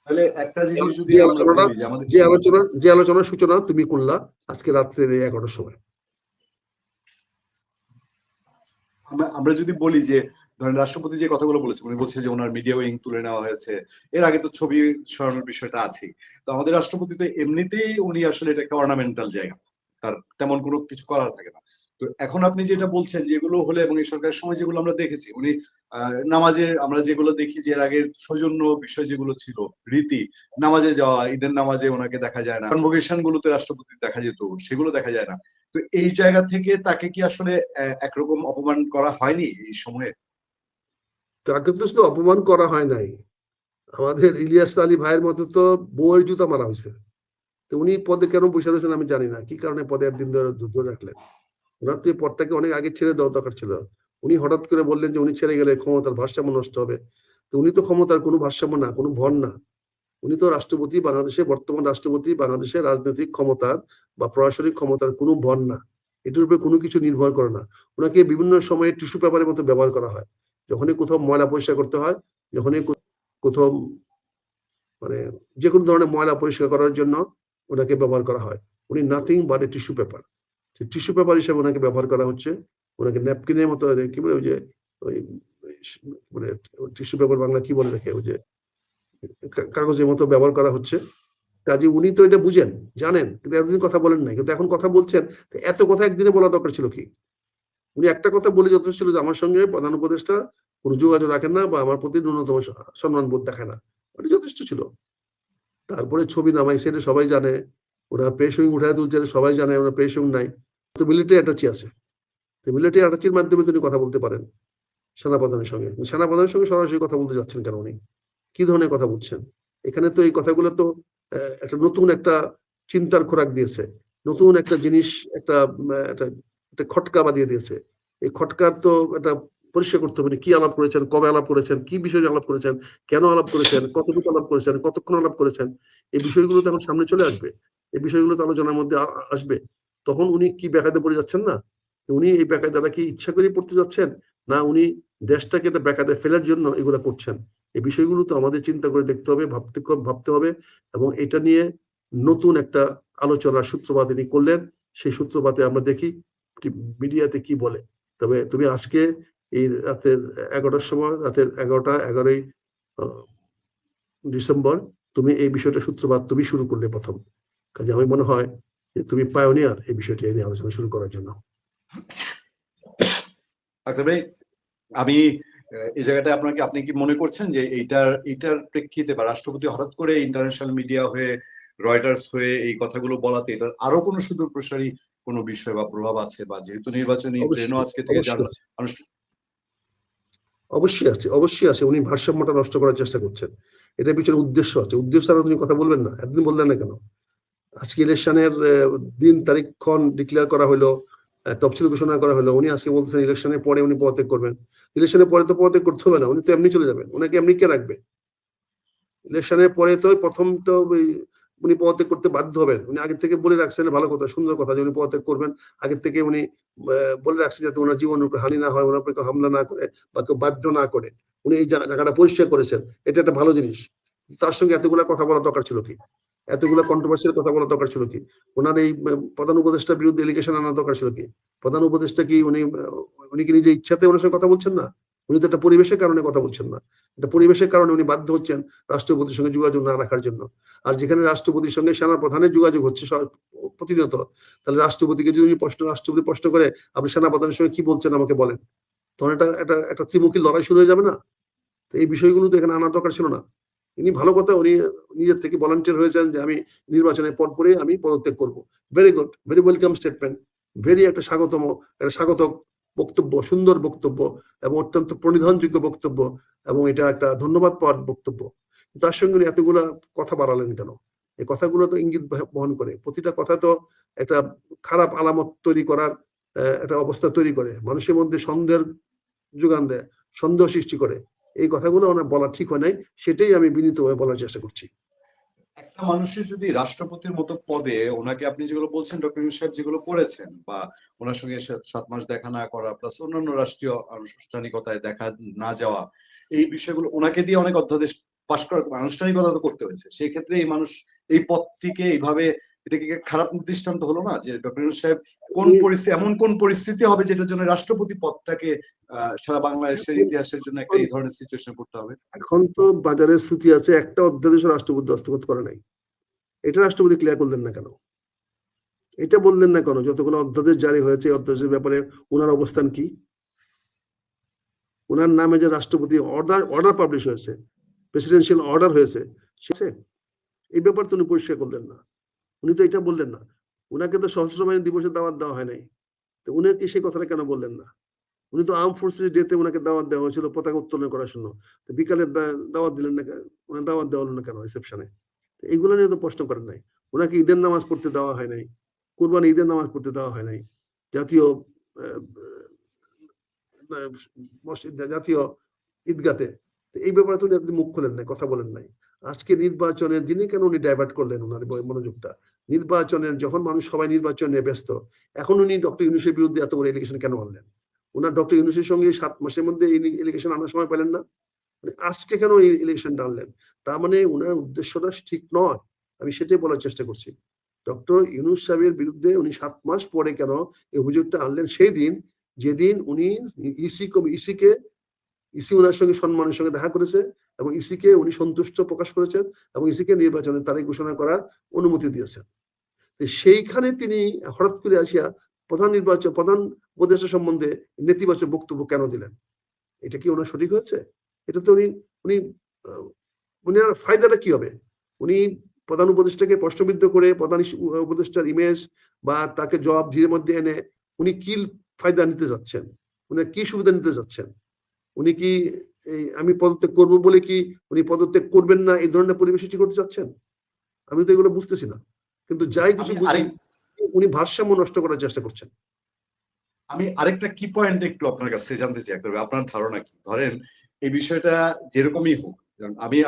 তাহলে একটা জিনিস যদি যে আমরা আলোচনাটা বলি যে আমাদের যে আলোচনার সূচনা তুমি করলা আজকে রাত্রে 11টার সময়। আমরা যদি বলি যে ধরেন রাষ্ট্রপতি যে কথাগুলো বলেছে, উনি বলছে যে ওনার মিডিয়া উইং তুলে নেওয়া হয়েছে, এর আগে তো ছবি সরানোর বিষয়টা আছে। তো আমাদের রাষ্ট্রপতি তো এমনিতেই উনি আসলে এটা একটা অর্নামেন্টাল জায়গা, তার তেমন কোনো কিছু করার থাকে না। তো এখন আপনি যেটা বলছেন যেগুলো হলে, এবং এই সরকারের সময় যেগুলো আমরা দেখেছি, উনি নামাজের আমরা যেগুলো দেখি যে এর আগের সৌজন্য বিষয় যেগুলো ছিল, রীতি, নামাজে যাওয়া, ঈদের নামাজে ওনাকে দেখা যায় না, কনভোকেশন গুলোতে রাষ্ট্রপতি দেখা যেত, সেগুলো দেখা যায় না। তো এই জায়গা থেকে তাকে কি আসলে একরকম অপমান করা হয়নি এই সময়ে? তাকে তো শুধু অপমান করা হয় নাই, আমাদের ইলিয়াস আলী ভাইয়ের মতো তো বউয়ের জুতা মারা হয়েছে। তো উনি পদে কেন বসে রয়েছেন আমি জানি না, কি কারণে পদে একদিন ধরে ধরে রাখলেন। ওনার তো এই পদটাকে অনেক আগে ছেড়ে দেওয়া দরকার ছিল। উনি হঠাৎ করে বললেন যে উনি ছেড়ে গেলে ক্ষমতার ভারসাম্য নষ্ট হবে। তো উনি তো ক্ষমতার কোনো ভারসাম্য না, কোনো ভর না। উনি তো রাষ্ট্রপতি, বাংলাদেশের বর্তমান রাষ্ট্রপতি, বাংলাদেশের রাজনৈতিক ক্ষমতার বা প্রশাসনিক ক্ষমতার কোনো ভর না। এটার উপরে কোনো কিছু নির্ভর করে না। ওনাকে বিভিন্ন সময়ে টিস্যু পেপারের মতো ব্যবহার করা হয়। যখনই কোথাও ময়লা পরিষ্কার করতে হয়, যখনই কোথাও মানে যে কোনো ধরনের ময়লা পরিষ্কার করার জন্য ওনাকে ব্যবহার করা হয়। উনি nothing but A tissue paper. Tissue paper হিসেবে ওনাকে ব্যবহার করা হচ্ছে। ওনাকে ন্যাপকিনের মতো কি বলে ওই যে ওই মানে টিস্যু পেপার বাংলা কি বলে রেখে ওই যে কাগজের মতো ব্যবহার করা হচ্ছে। কাজে উনি তো এটা বুঝেন, জানেন, কিন্তু এতদিন কথা বলেন নাই, কিন্তু এখন কথা বলছেন। এত কথা একদিনে বলা দরকার ছিল কি? উনি একটা কথা বলে যথেষ্ট ছিল যে আমার সঙ্গে প্রধান উপদেষ্টা কোনো যোগাযোগ রাখেন না বা আমার প্রতি ন্যূনতম সম্মান বোধ দেখায় না, এটা যথেষ্ট ছিল। তারপরে ছবি নামাইছে, এটা সবাই জানে। ওরা প্রেস উইং উঠায় তুলছে, সবাই জানে ওরা প্রেস উইং নাই। তো মিলিটারি অ্যাটাচি আছে, তো মিলিটারি অ্যাটাচির মাধ্যমে তিনি কথা বলতে পারেন সেনাপ্রধানের সঙ্গে। সেনাপ্রধানের সঙ্গে সরাসরি কথা বলতে যাচ্ছেন কেন উনি? কি ধরনের কথা বলছেন? এখানে তো এই কথাগুলো তো একটা নতুন একটা চিন্তার খোরাক দিয়েছে, নতুন একটা জিনিস, একটা একটা একটা খটকা বাঁধিয়ে দিয়েছে। এই খটকার তো একটা পরিষ্কার করতে হবে, কি আলাপ করেছেন, কবে আলাপ করেছেন, কি বিষয়ে আলাপ করেছেন, কেন আলাপ করেছেন, কতটুকু আলাপ করেছেন, কতক্ষণ আলাপ করেছেন। এই বিষয়গুলো তো এখন সামনে চলে আসবে, এই বিষয়গুলো তো আলোচনার মধ্যে আসবে। তখন উনি কি বেকায়দা পড়ে যাচ্ছেন না? উনি এই বেকায়দাটা কি ইচ্ছা করে পড়তে যাচ্ছেন, না উনি দেশটাকে একটা বেকায়দায় ফেলার জন্য এগুলা করছেন? এই বিষয়গুলো তো আমাদের চিন্তা করে দেখতে হবে, ভাবতে হবে। এবং এটা নিয়ে নতুন একটা আলোচনার সূত্রপাত তিনি করলেন। সেই সূত্রপাতে আমরা দেখি মিডিয়াতে কি বলে। তবে তুমি আজকে এই রাতের 11টার সময়, রাতের 11ই ডিসেম্বর, তুমি এই বিষয়টা সূত্রপাত তুমি শুরু করলে প্রথম। কাজে আমি মনে হয় যে তুমি পায়োনিয়ার এই বিষয়টি নিয়ে আলোচনা শুরু করার জন্য। তবে আমি এই জায়গাটা আপনি কি মনে করছেন যে এইটার প্রেক্ষিতে বা রাষ্ট্রপতি হঠাৎ করে ইন্টারন্যাশনাল মিডিয়া হয়ে, রয়টার্স হয়ে এই কথাগুলো বলাতে এটার আরো কোনো সুদূর প্রসারী কোনো বিষয় বা প্রভাব আছে? বা যেহেতু নির্বাচনী ট্রেনও অবশ্যই, আজকে থেকে অবশ্যই আছে, অবশ্যই আছে, অবশ্যই আছে। উনি ভারসাম্যটা নষ্ট করার চেষ্টা করছেন। এটার পিছনে উদ্দেশ্য আছে। উদ্দেশ্য ছাড়া তুমি কথা বলবেন না, এতদিন বললেন না কেন? আজকে ইলেকশনের দিন তারিখ ক্ষণ ডিক্লেয়ার করা হলো, তফসিল ঘোষণা করা হলো। উনি আজকে বলছেন ইলেকশনের পরে উনি পদত্যাগ করবেন। ইলেকশনের পরে তো পদত্যাগ করতে হবে না, উনি তো এমনি চলে যাবেন। ওনাকে এমনি কে রাখবে? ইলেকশনের পরে তো প্রথম তো উনি পদত্যাগ করতে বাধ্য হবেন। উনি আগে থেকে বলে রাখছেন, ভালো কথা, সুন্দর কথা যে উনি পদত্যাগ করবেন। আগে থেকে উনি বলে রাখছেন যাতে ওনার জীবনের উপর হানি না হয়, ওনার উপরে কেউ হামলা না করে বা কেউ বাধ্য না করে। উনি এই জায়গাটা পরিষ্কার করেছেন, এটা একটা ভালো জিনিস। তার সঙ্গে এতগুলা কথা বলা দরকার ছিল কি? এতগুলা কন্ট্রোভার্সিয়াল কথা বলা দরকার ছিল কি? ওনার এই প্রধান উপদেষ্টার বিরুদ্ধে এলিগেশন আনার দরকার ছিল কি? প্রধান উপদেষ্টা কি উনি কি নিজে ইচ্ছাতে ওনার সঙ্গে কথা বলছেন না? উনি তো একটা পরিবেশের কারণে কথা বলছেন না। একটা পরিবেশের কারণে উনি বাধ্য হচ্ছেন রাষ্ট্রপতির সঙ্গে যোগাযোগ না রাখার জন্য। আর যেখানে রাষ্ট্রপতির সঙ্গে সেনা প্রধানের যোগাযোগ হচ্ছে প্রতিনিয়ত, তাহলে রাষ্ট্রপতিকে যদি রাষ্ট্রপতি প্রশ্ন করে আপনি সেনা প্রধানের সঙ্গে কি বলছেন আমাকে বলেন, তখন একটা ত্রিমুখী লড়াই শুরু হয়ে যাবে না? তো এই বিষয়গুলো তো এখানে আনা দরকার ছিল না। ইনি ভালো কথা, উনি নিজের থেকে ভলান্টিয়ার হয়েছেন যে আমি নির্বাচনের পর পরে আমি পদত্যাগ করব। Very good, very welcome statement, very একটা স্বাগতক বক্তব্য, সুন্দর বক্তব্য এবং অত্যন্ত প্রণিধানযোগ্য বক্তব্য, এবং এটা একটা ধন্যবাদ পাওয়ার বক্তব্য। তার সঙ্গে উনি এতগুলা কথা বাড়ালেন কেন? এই কথাগুলো তো ইঙ্গিত বহন করে, প্রতিটা কথা তো একটা খারাপ আলামত তৈরি করার একটা অবস্থা তৈরি করে, মানুষের মধ্যে সন্দেহের যোগান দেয়, সন্দেহ সৃষ্টি করে। এই কথাগুলো ওনার বলা ঠিক হয় নাই, সেটাই আমি বিনীতভাবে বলার চেষ্টা করছি। একটা মানুষের যদি রাষ্ট্রপতির মতো পদে ওনাকে আপনি যেগুলো বলছেন ডক্টর ইউনূস সাহেব যেগুলো করেছেন বা ওনার সঙ্গে 7 মাস দেখা না করা প্লাস অন্যান্য রাষ্ট্রীয় আনুষ্ঠানিকতায় দেখা না যাওয়া, এই বিষয়গুলো ওনাকে দিয়ে অনেক অধ্যাদেশ পাশ করা আনুষ্ঠানিকতা তো করতে হয়েছে। সেই ক্ষেত্রে এই মানুষ এই পদটিকে এইভাবে, এটা কি খারাপ দৃষ্টান্ত হলো না যে ডক্টর ইউনূস সাহেব কোন পরিস্থিতি, এমন কোন পরিস্থিতি হবে যেটার জন্য রাষ্ট্রপতি পদটাকে সারা বাংলাদেশের ইতিহাসের জন্য একটা এই ধরনের সিচুয়েশন করতে হবে? এখন তো বাজারে শ্রুতি আছে, একটা অধ্যাদেশ রাষ্ট্রপতি দস্তখত করে নাই, এটা রাষ্ট্রপতি ক্লিয়ার করলেন না কেন? এটা বললেন না কেন? যতগুলো অধ্যাদেশ জারি হয়েছে অধ্যাদেশের ব্যাপারে ওনার অবস্থান কি? ওনার নামে যে রাষ্ট্রপতি অর্ডার পাবলিশ হয়েছে, প্রেসিডেন্সিয়াল অর্ডার হয়েছে, এই ব্যাপার তো উনি পরিষ্কার করলেন না। উনি তো এটা বললেন না। উনাকে তো সশস্ত্র বাহিনী দিবসে দাওয়াত দেওয়া হয় নাই, তো উনি কি সেই কথাটা কেন বললেন না? উনি তো আর্ম ফোর্সেস ডেতে ওনাকে দাওয়াত দেওয়া হয়েছিল পতাকা উত্তোলন করার জন্য, তো বিকালে দাওয়াত দিলেন না, ওনার দাওয়াত দেওয়া হলো না কেন রিসেপশনে? এইগুলো নিয়ে তো প্রশ্ন করেন নাই। ওনাকে ঈদের নামাজ পড়তে দেওয়া হয় নাই, কোরবানি ঈদের নামাজ পড়তে দেওয়া হয় নাই, জাতীয় জাতীয় ঈদগাতে। এই ব্যাপারে তো উনি মুখ খোলেন নাই, কথা বলেন নাই। আজকে নির্বাচনের দিনে কেন উনি ডাইভার্ট করলেন ওনার মনোযোগটা? নির্বাচনের যখন মানুষ সবাই নির্বাচন নিয়ে ব্যস্ত, এখন উনি ডক্টর ইউনূসের বিরুদ্ধে এত বড় এলিগেশন কেন আনলেন? ওনার ডক্টর ইউনূসের সঙ্গে 7 মাসের মধ্যে এই এলিগেশন আনার সময় পেলেন না? মানে আজকে কেন এই ইলেকশনটা আনলেন? তার মানে ওনার উদ্দেশ্যটা ঠিক নয়, আমি সেটাই বলার চেষ্টা করছি। ডক্টর ইউনূস সাহেবের বিরুদ্ধে উনি 7 মাস পরে কেন এই অভিযোগটা আনলেন? সেই দিন যেদিন উনি ইসি ওনার সঙ্গে সম্মানের সঙ্গে দেখা করেছে এবং ইসিকে উনি সন্তুষ্ট প্রকাশ করেছেন এবং ইসিকে নির্বাচনের তারিখ ঘোষণা করার অনুমতি দিয়েছেন। সেইখানে তিনি হঠাৎ করে আসিয়া প্রধান উপদেষ্টা সম্বন্ধে নেতিবাচক বক্তব্য কেন দিলেন? এটা কি ওনার সঠিক হয়েছে? এটা তো উনি উনি উনার ফায়দাটা কি হবে? উনি প্রধান উপদেষ্টাকে প্রশ্নবিদ্ধ করে প্রধান উপদেষ্টার ইমেজ বা তাকে জবাবদিহির মধ্যে এনে উনি কি ফায়দা নিতে যাচ্ছেন? উনি কি সুবিধা নিতে যাচ্ছেন? উনি কি আমি পদত্যাগ করবো বলে কি উনি পদত্যাগ করবেন না, এই ধরনের পরিবেশ সৃষ্টি করতে চাচ্ছেন? আমি তো এগুলো বুঝতেছি না। কিন্তু যাই কিছু বুঝি, উনি ভারসাম্য নষ্ট করার চেষ্টা করছেন। আমি আরেকটা কি পয়েন্ট একটু আপনার কাছে জানতে চাই, আপনার ধারণা কি? ধরেন এই বিষয়টা যেরকমই হোক,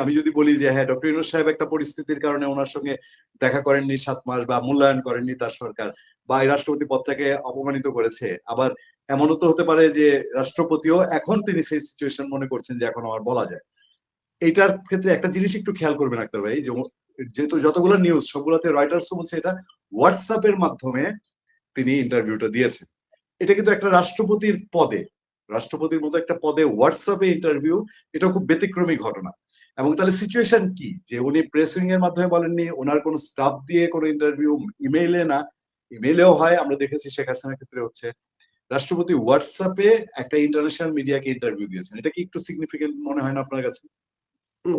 আমি যদি বলি যে হ্যাঁ ডক্টর ইউনূস সাহেব একটা পরিস্থিতির কারণে ওনার সঙ্গে দেখা করেননি 7 মাস বা মূল্যায়ন করেননি তার সরকার বা এই রাষ্ট্রপতি পদটাকে অপমানিত করেছে, আবার এমনও তো হতে পারে যে রাষ্ট্রপতিও এখন তিনি সেই সিচুয়েশন মনে করছেন যে এখন আমার বলা যায়। এইটার ক্ষেত্রে একটা জিনিস একটু খেয়াল করবেন আক্তার ভাই, যেহেতু যতগুলো নিউজ সবগুলোতে রয়টার্সও বলছে এটা হোয়াটসঅ্যাপের মাধ্যমে তিনি ইন্টারভিউটা দিয়েছেন। এটা কিন্তু একটা রাষ্ট্রপতির পদে, রাষ্ট্রপতির মতো একটা পদে হোয়াটসঅ্যাপে ইন্টারভিউ, এটা খুব ব্যতিক্রমী ঘটনা। এবং তাহলে সিচুয়েশন কি যে উনি প্রেস উইং এর মাধ্যমে বলেননি, ওনার কোনো স্টাফ দিয়ে কোনো ইন্টারভিউ, ইমেইলে না, ইমেইলেও হয় আমরা দেখেছি শেখ হাসিনার ক্ষেত্রে হচ্ছে, রাষ্ট্রপতি হোয়াটসঅ্যাপে একটা ইন্টারন্যাশনাল মিডিয়াকে ইন্টারভিউ দিয়েছেন। এটা কি একটু সিগনিফিকেন্ট মনে হয় না আপনার কাছে?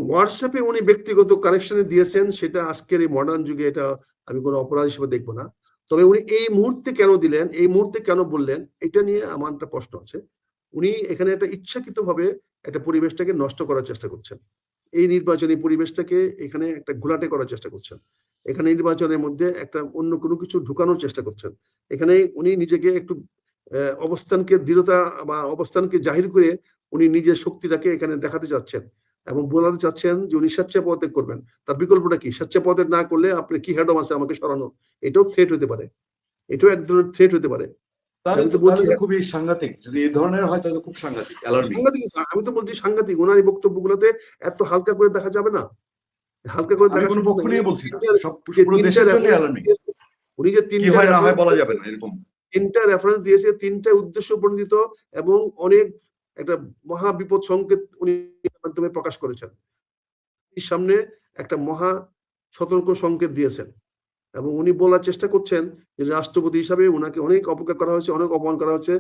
হোয়াটসঅ্যাপে উনি ব্যক্তিগত কানেকশনে দিয়েছেন, সেটা আজকের এই মডার্ন যুগে এটা আমি কোনো অপরাধ হিসেবে দেখবো না। তবে উনি এই মুহূর্তে কেন দিলেন, এই মুহূর্তে কেন বললেন, এটা নিয়ে আমার একটা প্রশ্ন আছে। উনি এখানে একটা ইচ্ছাকৃতভাবে একটা পরিবেশটাকে নষ্ট করার চেষ্টা করছেন। এই নির্বাচনী পরিবেশটাকে এখানে একটা ঘোলাটে করার চেষ্টা করছেন। এখানে নির্বাচনের মধ্যে একটা অন্য কোনো কিছু ঢুকানোর চেষ্টা করছেন। এখানে উনি নিজেকে একটু অবস্থানকে দৃঢ়তা বা অবস্থানকে জাহির করে উনি নিজের শক্তিটাকে এখানে দেখাতে চাচ্ছেন এবং বোঝাতে চাচ্ছেন যে উনি স্বেচ্ছায় পদত্যাগ করবেন। তার বিকল্পটা কি? স্বেচ্ছায় পদত্যাগ না করলে আপনি কি হেডম আছে আমাকে সরানোর? এটাও থ্রেট হতে পারে। এটাও এক ধরনের থ্রেট হতে পারে। তাহলে আমি তো তো বলছি খুবই সাংঘাতিক, যদি এই ধরনের হয় তাহলে খুব সাংঘাতিক, অ্যালার্মিং। সাংঘাতিক, আমি তো বলছি সাংঘাতিক। ওনার এই বক্তব্যগুলোতে এত হালকা করে দেখা যাবে না। হালকা করে আমি দেখার কোনো সুযোগ পক্ষ নেই। নিয়ে বলছি না, সব যে পুরো ৩ টা দেশের জন্য রেফারেন্স অ্যালার্মিং। দিয়েছে, উনি যে ৩ কি টা হয় না হয় রেফারেন্স বলা দিয়েছে, যাবে না এরকম। ৩ টা রেফারেন্স দিয়েছে, ৩ টা উদ্দেশ্য প্রণোদিত এবং অনেক একটা মহা বিপদ সংকেত উনি মাধ্যমে প্রকাশ করেছেন। সামনে একটা মহা সতর্ক সংকেত দিয়েছেন এবং উনি বলার চেষ্টা করছেন যে রাষ্ট্রপতি হিসাবে উনাকে অনেক অপকার করা হয়েছে, অনেক অপমান করা হয়েছে,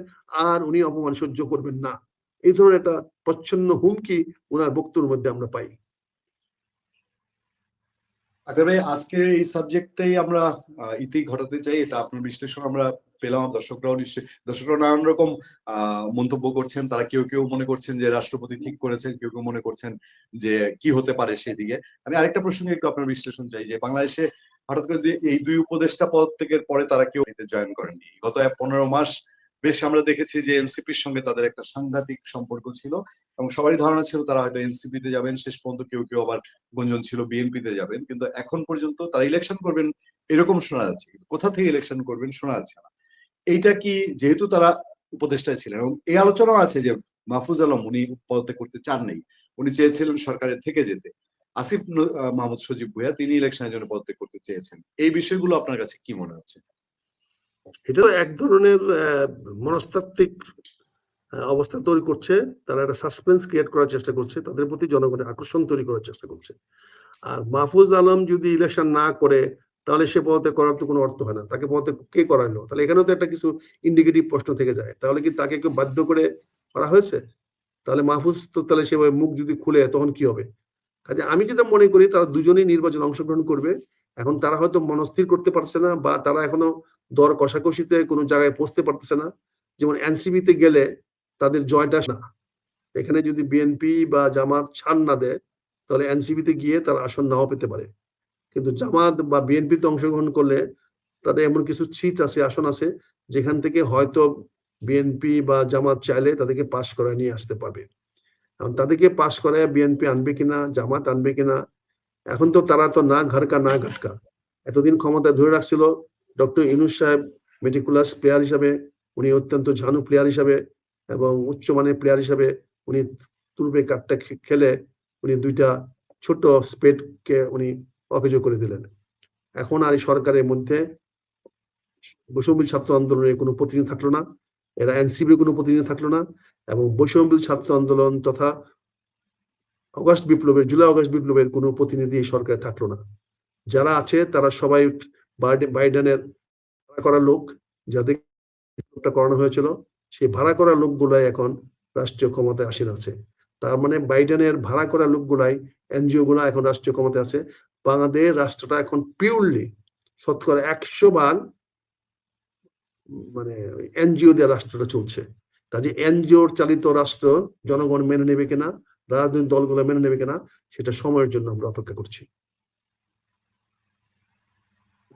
আর উনি অপমান সহ্য করবেন না। এই ধরনের একটা প্রচ্ছন্ন হুমকি উনার বক্তব্যের মধ্যে আমরা পাই। আচ্ছা ভাই, আজকের এই সাবজেক্টটাই আমরা ইতি ঘটাতে চাই। এটা আপনার বিশ্লেষণ আমরা পেলাম। দর্শকরাও নানান রকম মন্তব্য করছেন। তারা কেউ কেউ মনে করছেন যে রাষ্ট্রপতি ঠিক করেছেন, কেউ কেউ মনে করছেন যে কি হতে পারে সেদিকে। আমি আরেকটা প্রসঙ্গে একটু আপনার বিশ্লেষণ চাই যে বাংলাদেশে হঠাৎ করে এই দুই উপদেষ্টা পদ থেকে পরে তারা কেউ এতে জয়েন করেননি। গত 15 মাস বেশ আমরা দেখেছি যে এনসিপির সঙ্গে তাদের একটা সাংঘাতিক সম্পর্ক ছিল এবং সবারই ধারণা ছিল তারা হয়তো এনসিপি তে যাবেন, শেষ পর্যন্ত কেউ কেউ আবার গুঞ্জন ছিল বিএনপি তে যাবেন, কিন্তু এখন পর্যন্ত তারা ইলেকশন করবেন এরকম শোনা যাচ্ছে, কিন্তু কোথা থেকে ইলেকশন করবেন শোনা যাচ্ছে না। এইটা কি, যেহেতু তারা উপদেষ্টায় ছিলেন এবং এই আলোচনাও আছে যে মাহফুজ আলম উনি পদত্যাগ করতে চান নাই, উনি চেয়েছিলেন সরকারের থেকে যেতে। আসিফ মাহমুদ সজীব ভুঁইয়া তিনি ইলেকশনের জন্য পদত্যাগ করতে চেয়েছেন। এই বিষয়গুলো আপনার কাছে কি মনে হচ্ছে? এটাও এক ধরনের মনস্তাত্ত্বিক অবস্থা তৈরি করছে। তারা একটা সাসপেন্স ক্রিয়েট করার চেষ্টা করছে, তাদের প্রতি জনগণের আকর্ষণ তৈরি করার চেষ্টা করছে। আর মাহফুজ আলম যদি ইলেকশন না করে তাহলে সে পদত্যাগ করার তো কোনো অর্থ হয় না। তাকে পদত্যাগ কে করাইলো? তাহলে এখানেও তো একটা কিছু ইন্ডিকেটিভ প্রশ্ন থেকে যায়। তাহলে কি তাকে কেউ বাধ্য করে করা হয়েছে? তাহলে মাহফুজ তো তাহলে সেভাবে মুখ যদি খুলে তখন কি হবে? কাজে আমি যেটা মনে করি তারা দুজনেই নির্বাচনে অংশগ্রহণ করবে। এখন তারা হয়তো মনস্থির করতে পারছে না বা তারা এখনো দর কষাকষিতে কোনো জায়গায় পৌঁছতে পারতেছে না। যেমন এনসিপিতে গেলে তাদের জয়টা না, এখানে যদি বিএনপি বা জামাত ছাড় না দেয় তাহলে এনসিপিতে গিয়ে তারা আসন নাও পেতে পারে। কিন্তু জামাত বা বিএনপিতে অংশগ্রহণ করলে তাদের এমন কিছু সিট আছে, আসন আছে যেখান থেকে হয়তো বিএনপি বা জামাত চাইলে তাদেরকে পাশ করায় নিয়ে আসতে পারবে। এখন তাদেরকে পাশ করায় বিএনপি আনবে কিনা, জামাত আনবে কিনা, এখন তো তারা তো না ঘরকা না ঘটকা। এতদিন ক্ষমতা ধরে রাখছিল ডক্টর ইউনূস সাহেব, মেটিকুলাস প্লেয়ার হিসাবে, উনি অত্যন্ত ঝানু প্লেয়ার হিসাবে এবং উচ্চমানের প্লেয়ার হিসাবে উনি তুলবে কাঠটা খেলে উনি দুইটা ছোট স্পেডকে উনি অকেজো করে দিলেন। এখন আর এই সরকারের মধ্যে বৈষম্য ছাত্র আন্দোলনের কোনো প্রতিনিধি থাকলো না, এরা এনসিপির কোনো প্রতিনিধি থাকলো না, এবং বৈষম্য ছাত্র আন্দোলন তথা জুলাই অগস্ট বিপ্লবের কোনো প্রতিনিধি এই সরকারে থাকলো না। যারা আছে তারা সবাই বাইডেনের ভাড়া করা লোক, যাদের করানো হয়েছিল সেই ভাড়া করা লোকগুলাই এখন রাষ্ট্রীয় ক্ষমতায় আসীন আছে। তার মানে বাইডেনের ভাড়া করা লোকগুলাই, এনজিও গুলা এখন রাষ্ট্রীয় ক্ষমতায় আছে। বাংলাদেশ রাষ্ট্রটা এখন পিওরলি শতকরা 100% মানে এনজিও দিয়ে রাষ্ট্রটা চলছে। কাজে এনজিওর চালিত রাষ্ট্র জনগণ মেনে নেবে কিনা, রাজনৈতিক দলগুলো মেনে নেবে কিনা, সেটা সময়ের জন্য আমরা অপেক্ষা করছি।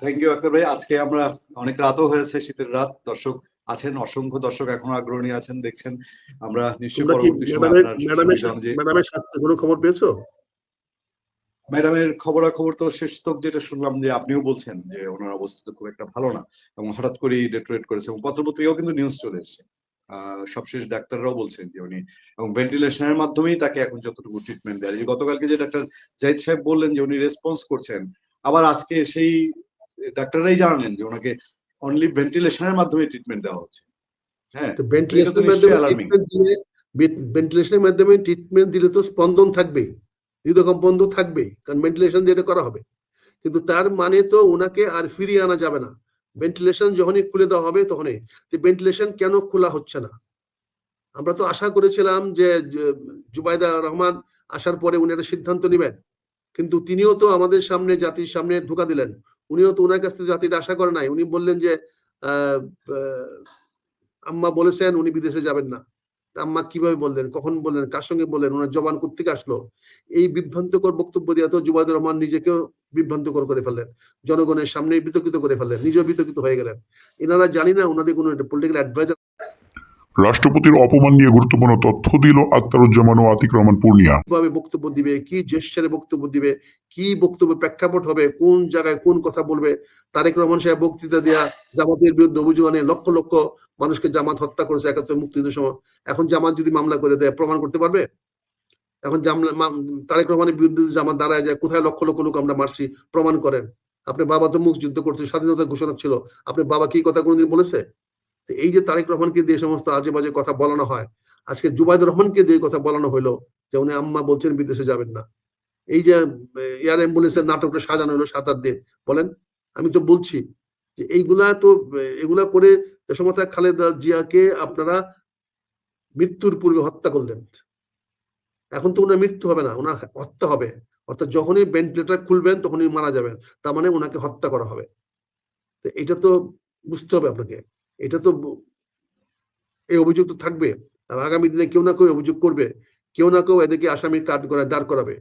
থ্যাংক ইউ আক্তার ভাই। আজকে আমরা অনেক রাতও হয়েছে, শীতের রাত, দর্শক আছেন, অসংখ্য দর্শক এখনো আগ্রহী আছেন, দেখছেন। আমরা নিশ্চয়ই তোমরা কি পরবর্তী সময় আপনার সুবিধা অনুযায়ী ম্যাডামের স্বাস্থ্যের কোনো খবর পেয়েছো? ম্যাডামের খবরাখবর তো শেষ তো যেটা শুনলাম যে আপনিও বলছেন যে ওনার অবস্থা খুব একটা ভালো না এবং হঠাৎ করেই ডেটোরেট করেছে এবং পত্রপত্রিকাও কিন্তু নিউজ চলে এসেছে। সবশেষ ডাক্তাররাও বলছেন যে উনি এবং ভেন্টিলেশনের মাধ্যমেই তাকে এখন যতটুকু ট্রিটমেন্ট দেয়। যে গতকালকে যে ডাক্তার জাহিদ সাহেব বললেন যে উনি রেসপন্স করছেন, আবার আজকে সেই ডাক্তাররাই জানালেন যে ওনাকে অনলি ভেন্টিলেশনের মাধ্যমে ট্রিটমেন্ট দেওয়া হচ্ছে। হ্যাঁ, তো তো এটা তো নিশ্চয়ই অ্যালার্মিং। ভেন্টিলেশনের মাধ্যমে ট্রিটমেন্ট দিলে তো স্পন্দন থাকবেই, হৃদকম্পন থাকবেই, কারণ ভেন্টিলেশন দিয়ে এটা করা হবে। কিন্তু তার মানে তো ওনাকে আর ফিরিয়ে আনা যাবে না। ভেন্টিলেশন যখনই খুলে দেওয়া হবে তখনই। ভেন্টিলেশন কেন খোলা হচ্ছে না? আমরা তো আশা করেছিলাম যে জুবাইদা রহমান আসার পরে উনি একটা সিদ্ধান্ত নেবেন, কিন্তু তিনিও তো আমাদের সামনে, জাতির সামনে ধোঁকা দিলেন। উনিও তো ওনার কাছ থেকে জাতির আশা করে নাই। উনি বললেন যে আম্মা বলেছেন উনি বিদেশে যাবেন না। আম্মা কিভাবে বললেন, কখন বললেন, কার সঙ্গে বললেন, ওনার জবান কোত্থেকে আসলো? এই বিভ্রান্তকর বক্তব্য দিয়ে তো জুবাইদুর রহমান নিজেকেও বিভ্রান্তকর করে ফেললেন, জনগণের সামনে বিতর্কিত করে ফেললেন, নিজেও বিতর্কিত হয়ে গেলেন। এনারা জানি না ওনাদের কোনো পলিটিক্যাল অ্যাডভাইজার। রাষ্ট্রপতির অপমান নিয়ে গুরুত্বপূর্ণ তথ্য দিল আখতারুজ্জামান ও আতিক রহমান পূর্ণিয়া। কিভাবে বক্তব্য দিবে, কি জেস্চারে বক্তব্য দিবে, কি বক্তব্য প্রেক্ষাপট হবে, কোন জায়গায় কোন কথা বলবে। তারেক রহমান সাহেব বক্তৃতা দেয়া জামাতের বিরুদ্ধে অভিযোগ আনে, লক্ষ লক্ষ মানুষকে জামাত হত্যা করেছে 71 মুক্তিযুদ্ধের সময়। এখন জামাত যদি মামলা করে দেয় প্রমাণ করতে পারবে? এখন তারেক রহমানের বিরুদ্ধে জামাত দাঁড়ায় যায়, কোথায় লক্ষ লক্ষ লোক আমরা মারছি প্রমাণ করেন। আপনার বাবা তো মুক্তিযুদ্ধ করছে, স্বাধীনতা ঘোষণা ছিল, আপনার বাবা কি কথা কোনোদিন বলেছে? এই যে তারেক রহমানকে দিয়ে সমস্ত আজে বাজে কথা বলানো হয়, আজকে জুবাইদুর রহমানকে দিয়ে কথা বলানো হলো যে উনি আম্মা বলছেন বিদেশে যাবেন না। এই যে এয়ার অ্যাম্বুলেন্সের নাটকটা সাজানো হলো 7-8 দিন, বলেন। আমি তো বলছি যে এগুলা করে দেশমাতা খালেদা জিয়াকে আপনারা মৃত্যুর পূর্বে হত্যা করলেন। এখন তো ওনার মৃত্যু হবে না, ওনার হত্যা হবে। অর্থাৎ যখনই ভেন্টিলেটর খুলবেন তখনই মারা যাবেন, তার মানে ওনাকে হত্যা করা হবে। তো এটা তো বুঝতে হবে আপনাকে, এটা তো এই অভিযোগ তো থাকবে, আর আগামী দিনে কেউ না কেউ অভিযোগ করবে, কেউ না কেউ এদেরকে আসামির কাঠ করায় দাঁড় করাবে।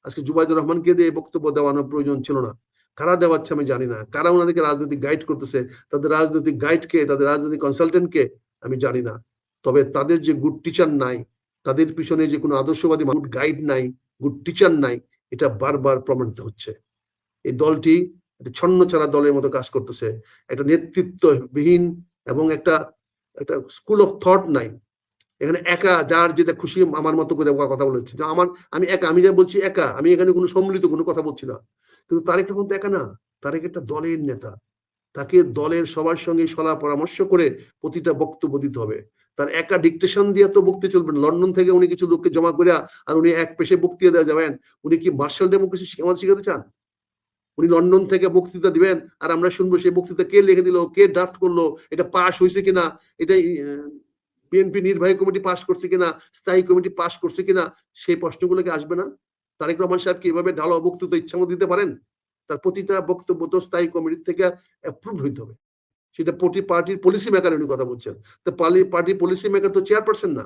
আজকে জুবাইদুর রহমানকে দিয়ে বক্তব্য দেওয়ানোর প্রয়োজন ছিল না। কারা দেওয়াচ্ছে আমি জানি না, কারা ওনাদেরকে রাজনৈতিক গাইড করতেছে, তাদের রাজনৈতিক গাইডকে, তাদের রাজনৈতিক কনসালটেন্টকে আমি জানি না। তবে তাদের যে গুড টিচার নাই, তাদের পিছনে যে কোনো আদর্শবাদী গুড গাইড নাই, গুড টিচার নাই, এটা বারবার প্রমাণিত হচ্ছে। এই দলটি একটা ছন্নছাড়া দলের মতো কাজ করতেছে, একটা নেতৃত্ববিহীন এবং একটা একটা স্কুল অফ থট নাই। এখানে একা যার যেটা খুশি আমার মতো করে কথা বলেছে, যে আমি একা, আমি যা বলছি একা, আমি এখানে কোনো সম্মিলিত কোনো কথা বলছি না। কিন্তু তারেক রহমান তো একা না, তারেক একটা দলের নেতা, তাকে দলের সবার সঙ্গে সলা পরামর্শ করে প্রতিটা বক্তব্য দিতে হবে। তার একা ডিকটেশন দিয়ে তো বক্তব্য চলবে না। লন্ডন থেকে উনি কিছু লোককে জমা করে আর উনি এক পেশে বক্তৃতা দেওয়া যাবেন? উনি কি মার্শাল ডেমোক্রেসি আমাদের শিখাতে চান? উনি লন্ডন থেকে বক্তৃতা দিবেন আর আমরা শুনবো সেই বক্তৃতা কে লিখে দিল, কে ড্রাফট করলো, এটা পাস হয়েছে কিনা, এটা বিএনপি নির্বাহী কমিটি পাস করছে কিনা, স্থায়ী কমিটি পাস করছে কিনা, সেই প্রশ্নগুলোকে আসবে না? তারেক রহমান সাহেব কি এভাবে ঢালো বক্তৃতা ইচ্ছা মতো দিতে পারেন? তার প্রতিটা বক্তব্য তো স্থায়ী কমিটি থেকে অ্যাপ্রুভ হইতে হবে। সেটা পার্টির পলিসি মেকার উনি কথা বলছেন, তো পার্টি পলিসি মেকার তো চেয়ারপারসন না,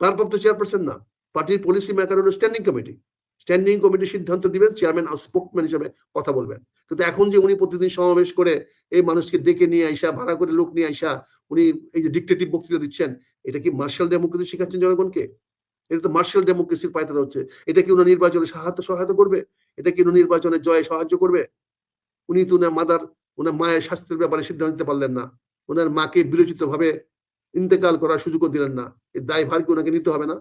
ভারপ্রাপ্ত চেয়ারপারসন না, পার্টির পলিসি মেকার হলো স্ট্যান্ডিং কমিটি। স্ট্যান্ডিং কমিটি সিদ্ধান্ত দিবেন, চেয়ারম্যান স্পোকম্যান হিসেবে কথা বলবেন। কিন্তু এখন যে উনি প্রতিদিন সমাবেশ করে এই মানুষকে ডেকে নিয়ে আইসা, ভাড়া করে লোক নিয়ে আইসা উনি এই যে ডিক্টেটিভ বক্তৃতা দিচ্ছেন, এটা কি মার্শাল ডেমোক্রেসি শেখাচ্ছেন জনগণকে? এটা তো মার্শাল ডেমোক্রেসির পায়তারা হচ্ছে। এটা কি উনার নির্বাচনে সহায়তা করবে? এটা কি উনার নির্বাচনে জয়ে সাহায্য করবে? উনি তো ওনার মায়ের স্বাস্থ্যের ব্যাপারে সিদ্ধান্ত নিতে পারলেন না, ওনার মাকে বিরোচিত ভাবে ইন্তেকাল করার সুযোগও দিলেন না। এই দায়ভার কি ওনাকে নিতে হবে না?